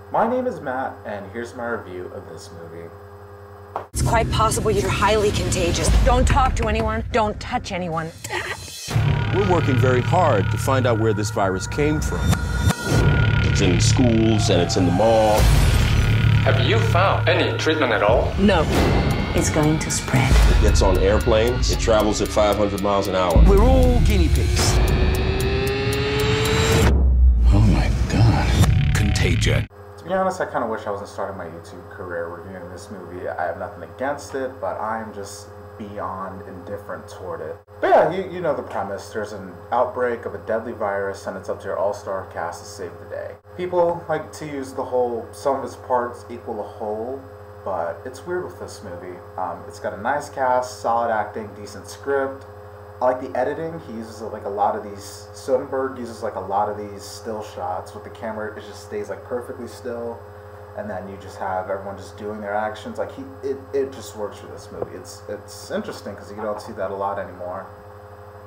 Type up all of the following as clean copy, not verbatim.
My name is Matt, and here's my review of this movie. It's quite possible you're highly contagious. Don't talk to anyone. Don't touch anyone. We're working very hard to find out where this virus came from. It's in schools and it's in the mall. Have you found any treatment at all? No. It's going to spread. It gets on airplanes. It travels at 500 miles an hour. We're all guinea pigs. Oh my God. Contagion. To be honest, I kind of wish I wasn't starting my YouTube career reviewing this movie. I have nothing against it, but I'm just beyond indifferent toward it. But yeah, you know the premise. There's an outbreak of a deadly virus, and it's up to your all-star cast to save the day. People like to use the whole sum of its parts equal a whole, but it's weird with this movie. It's got a nice cast, solid acting, decent script. I like the editing. He uses like a lot of these. Soderbergh uses like a lot of these still shots with the camera. It just stays like perfectly still, and then you just have everyone just doing their actions. Like it just works for this movie. It's interesting because you don't see that a lot anymore.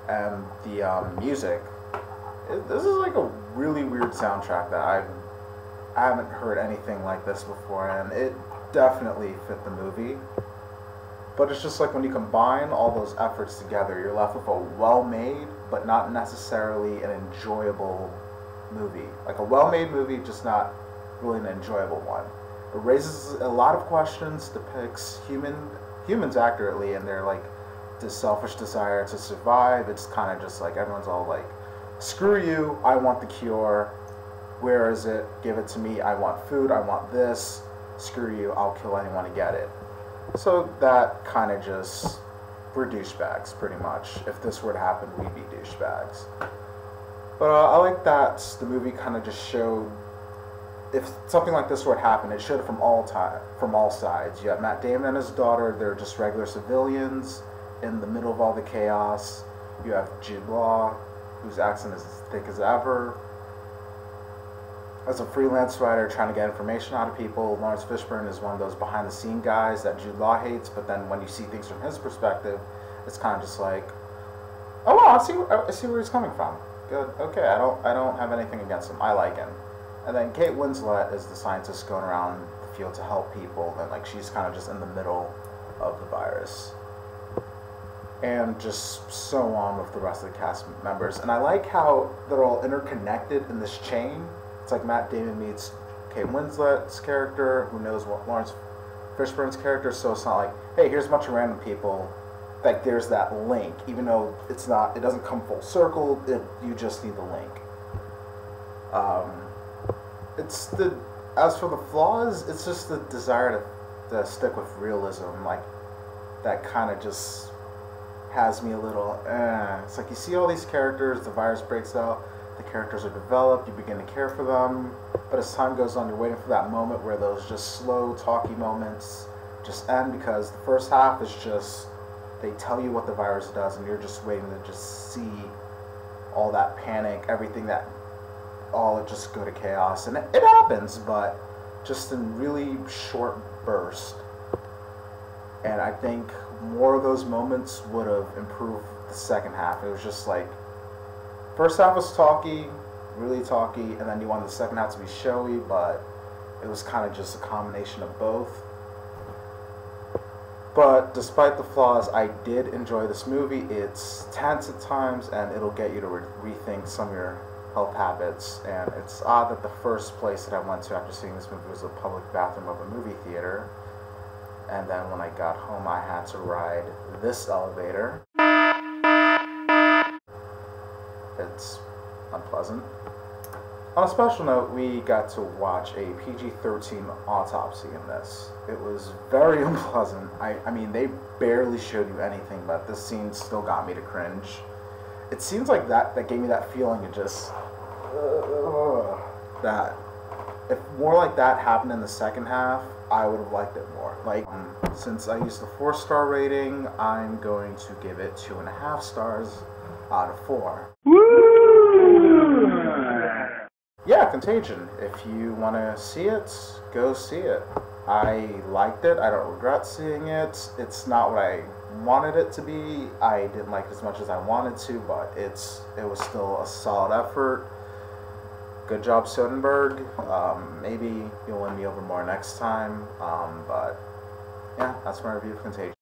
And the music. This is like a really weird soundtrack that I haven't heard anything like this before, and it definitely fit the movie. But it's just like when you combine all those efforts together, you're left with a well-made, but not necessarily an enjoyable movie. Like a well-made movie, just not really an enjoyable one. It raises a lot of questions, depicts humans accurately, and their like this selfish desire to survive. It's kind of just like everyone's all like, screw you, I want the cure. Where is it? Give it to me. I want food. I want this. Screw you, I'll kill anyone to get it. So that kind of just, we're douchebags, pretty much. If this were to happen, we'd be douchebags. But I like that the movie kind of just showed, if something like this were to happen, it showed it from all sides. You have Matt Damon and his daughter, they're just regular civilians in the middle of all the chaos. You have Jude Law, whose accent is as thick as ever. As a freelance writer trying to get information out of people, Lawrence Fishburne is one of those behind-the-scene guys that Jude Law hates, but then when you see things from his perspective, it's kind of just like, oh wow, I see where he's coming from. Good, okay, I don't have anything against him. I like him. And then Kate Winslet is the scientist going around the field to help people, and like she's kind of just in the middle of the virus. And just so on with the rest of the cast members. And I like how they're all interconnected in this chain. It's like Matt Damon meets Kate Winslet's character, who knows what Lawrence Fishburne's character, so it's not like, hey, here's a bunch of random people. Like, there's that link, even though it doesn't come full circle, you just need the link. As for the flaws, it's just the desire to stick with realism, like, that kind of just has me a little, It's like you see all these characters, the virus breaks out, the characters are developed, you begin to care for them, but as time goes on, you're waiting for that moment where those just slow, talky moments just end, because the first half is just, they tell you what the virus does, and you're just waiting to just see all that panic, everything that, all it just go to chaos, and it happens, but just in really short bursts. And I think more of those moments would have improved the second half. It was just like, first half was talky, really talky, and then you wanted the second half to be showy, but it was kind of just a combination of both. But despite the flaws, I did enjoy this movie. It's tense at times, and it'll get you to rethink some of your health habits. And it's odd that the first place that I went to after seeing this movie was the public bathroom of a movie theater. And then when I got home, I had to ride this elevator. It's unpleasant. On a special note, we got to watch a PG-13 autopsy in this. It was very unpleasant. I mean, they barely showed you anything, but this scene still got me to cringe. It seems like that gave me that feeling of just, that. If more like that happened in the second half, I would have liked it more. Like, since I used the 4-star rating, I'm going to give it 2.5 stars out of 4. Yeah, Contagion. If you want to see it, go see it. I liked it. I don't regret seeing it. It's not what I wanted it to be. I didn't like it as much as I wanted to, but it was still a solid effort. good job, Soderbergh. Maybe you'll win me over more next time. But yeah, that's my review of Contagion.